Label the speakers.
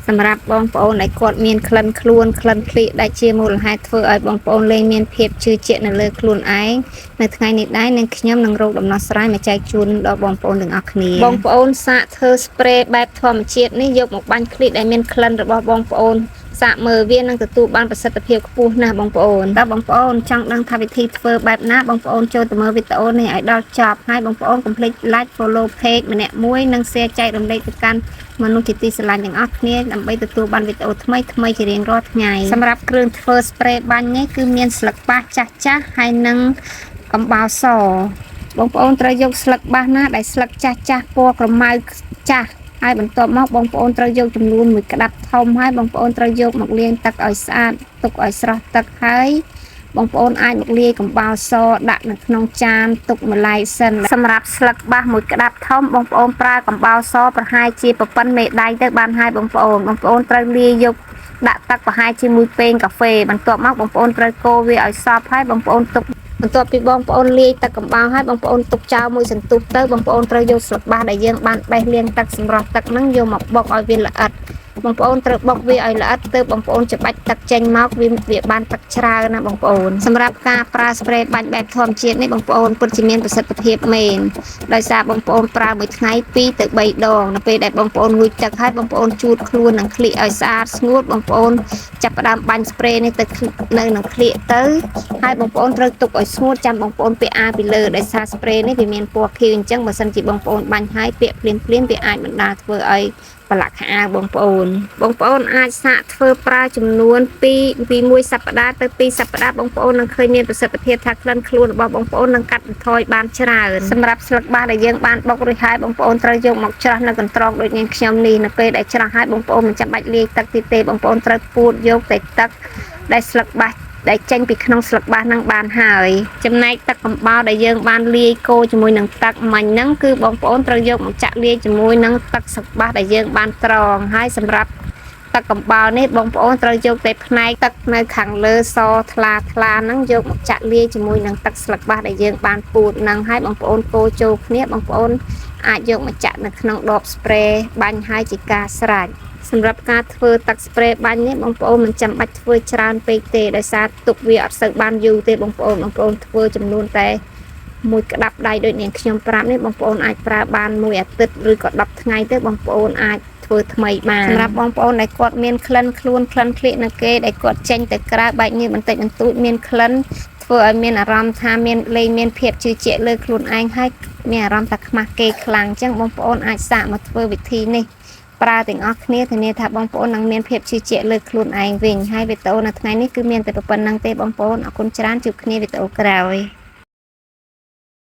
Speaker 1: សម្រាប់បងប្អូនដែលគាត់មានក្លិនខ្លួនក្លិនភ្លៀកដែលជាមូលហេតុធ្វើឲ្យបងប្អូនលែងមានភាពជឿជាក់នៅលើខ្លួនឯងនៅថ្ងៃនេះដែរនឹងខ្ញុំនឹងរកដំណោះស្រាយមកចែកជូនដល់បងប្អូនទាំងអស់គ្នាបងប្អូនសាកធ្វើស្ប្រេបែបធម្មជាតិនេះយកមកបាញ់ភ្លៀកដែលមានក្លិនរបស់បងប្អូនសាកមើលវានឹងទទួលបានប្រសិទ្ធភាពខ្ពស់ណាស់បងប្អូនតើបងប្អូនចង់ដឹងថាវិធីធ្វើបែបណាបងប្អូនចូលទៅមើលវីដេអូនេះឲ្យដល់ចប់ហើយបងប្អូនកុំភ្លេច like follow page ម្នាក់មួយនិង share ចែករំលែកទៅកាន់មនុស្សជាទីស្រឡាញ់ទាំងអស់គ្នាដើម្បីទទួលបានវីដេអូថ្មីៗជារៀងរាល់ថ្ងៃសម្រាប់គ្រឿងធ្វើ spray បាញ់នេះគឺមានស្លឹកបាសចាស់ៗហើយនិងកំបោរសបងប្អូនត្រូវយកស្លឹកបាសណាដែលស្លឹកចាស់ៗពណ៌ក្រមៅចាស់ហើយបន្ទាប់មកបងប្អូនត្រូវយកចំនួនមួយក្តាប់ធំហើយបងប្អូនត្រូវយកមកលាងទឹកឲ្យស្អាតទុកឲ្យស្រស់ទឹកហើយបងប្អូនអាចមកលាយកំបោរសដាក់នៅក្នុងចានទុកម្លាយសិនសម្រាប់ស្លឹកបាសមួយក្តាប់ធំបងប្អូនប្រើកំបោរសប្រហែលជាប៉ុណ្ណេះមេដៃទៅបានហើយបងប្អូនត្រូវលាយយកដាក់ទឹកប្រហែលជាមួយពែងកាហ្វេបន្ទាប់មកបងប្អូនត្រូវកូរវាឲ្យសព្វហើយបងប្អូនទុកបន្ទាប់ពីបងប្អូនលាយទឹកកំបោរហើយបងប្អូនទុកចោលមួយសន្ទុះទៅបងប្អូនត្រូវយកស្លឹកបាសដែលយើងបានបេះលាងទឹកសម្រស់ទឹកហ្នឹងយកមកបុកឲ្យវាល្អិតបងប្អូនត្រូវបុកវាឲ្យល្អិតទើបបងប្អូនច្បាច់ទឹកចេញមកវាបានទឹកច្រើនណាបងប្អូនសម្រាប់ការប្រើ spray បាញ់បែបធម្មជាតិនេះបងប្អូនពិតជាមានប្រសិទ្ធភាពមែនដោយសារបងប្អូនប្រើមួយថ្ងៃ2 ទៅ 3 ដងនៅពេលដែលបងប្អូនងូតទឹកហើយបងប្អូនជូតខ្លួននិងក្លៀកឲ្យស្អាតស្ងួតបងប្អូនចាប់ផ្ដើមបាញ់ spray នេះទៅនៅនឹងក្លៀកទៅហើយបងប្អូនត្រូវទុកឲ្យស្ងួតចាំបងប្អូនពាក់អាវពីលើដោយសារ spray នេះវាមានពណ៌ខៀវអញ្ចឹងបើសិនជាបងប្អូនបាញ់ហើយពាក់ភ្លាមវាអាចបណ្ដាលធ្វើឲ្យប្រឡាក់ខោអាវបងប្អូនអាចសាកធ្វើប្រើចំនួនពី1សប្តាហ៍ទៅ2សប្តាហ៍បងប្អូននឹងឃើញមានប្រសិទ្ធភាពថាក្លិនខ្លួនរបស់បងប្អូននឹងកាត់បន្ថយបានច្រើនសម្រាប់ស្លឹកបាសដែលយើងបានបុករួចហើយបងប្អូនត្រូវយកមកច្រោះនៅកន្ត្រងដូចនាងខ្ញុំនេះនៅពេលដែលច្រោះហើយបងប្អូនមិនចាំបាច់លាយទឹកទេបងប្អូនត្រូវពូតយកតែទឹកដែលស្លឹកបាសដែលចេញពីក្នុងស្លឹកបាសហ្នឹងបានហើយចំណែកទឹកកំបោរដែលយើងបានលាយកូរជាមួយនឹងទឹកមាញ់ហ្នឹងគឺបងប្អូនត្រូវយកមកចាក់លាយជាមួយនឹងទឹកស្លឹកបាសដែលយើងបានត្រងហើយសម្រាប់ទឹកកំបោរនេះបងប្អូនត្រូវយកតែផ្នែកទឹកនៅខាងលើសថ្លាហ្នឹងយកមកចាក់លាយជាមួយនឹងទឹកស្លឹកបាសដែលយើងបានពូតហ្នឹងហើយបងប្អូនកូរចូលគ្នាបងប្អូនអាចយកមកចាក់នៅក្នុងដប spray បាញ់ហើយជាការស្រេចសម្រាប់ការធ្វើទឹក spray បាញ់នេះបងប្អូនមិនចាំបាច់ធ្វើច្រើនពេកទេដោយសារទុកវាអត់សូវបានយូរទេបងប្អូនធ្វើចំនួនតែមួយក្តាប់ដៃដូចនាងខ្ញុំប្រាប់នេះបងប្អូនអាចប្រើបានមួយអាទិត្យឬក៏10ថ្ងៃទៅបងប្អូនអាចធ្វើថ្មីបានសម្រាប់បងប្អូនដែលគាត់មានក្លិនខ្លួនក្លិនភ្លៀកនៅគេដែលគាត់ចេញទៅក្រៅបែកញើសបន្តិចបន្តួចមានក្លិនធ្វើឲ្យមានអារម្មណ៍ថាមានភាពជឿជាក់លើខ្លួនឯងហើយមានអារម្មណ៍ថាខ្មាស់គេខ្លាំងអញ្ចឹងបងប្អូនអាចសាកមកធ្វើវិធីនេះប្រើទាំងអស់គ្នាធានាថាបងប្អូននឹងមានភាពជឿជាក់លើខ្លួនឯងវិញហើយវីដេអូនៅថ្ងៃនេះគឺមានតែប៉ុណ្្នឹងទេបងប្អូនអរគុណច្រើនជួបគ្នាវីដេអូក្រោយ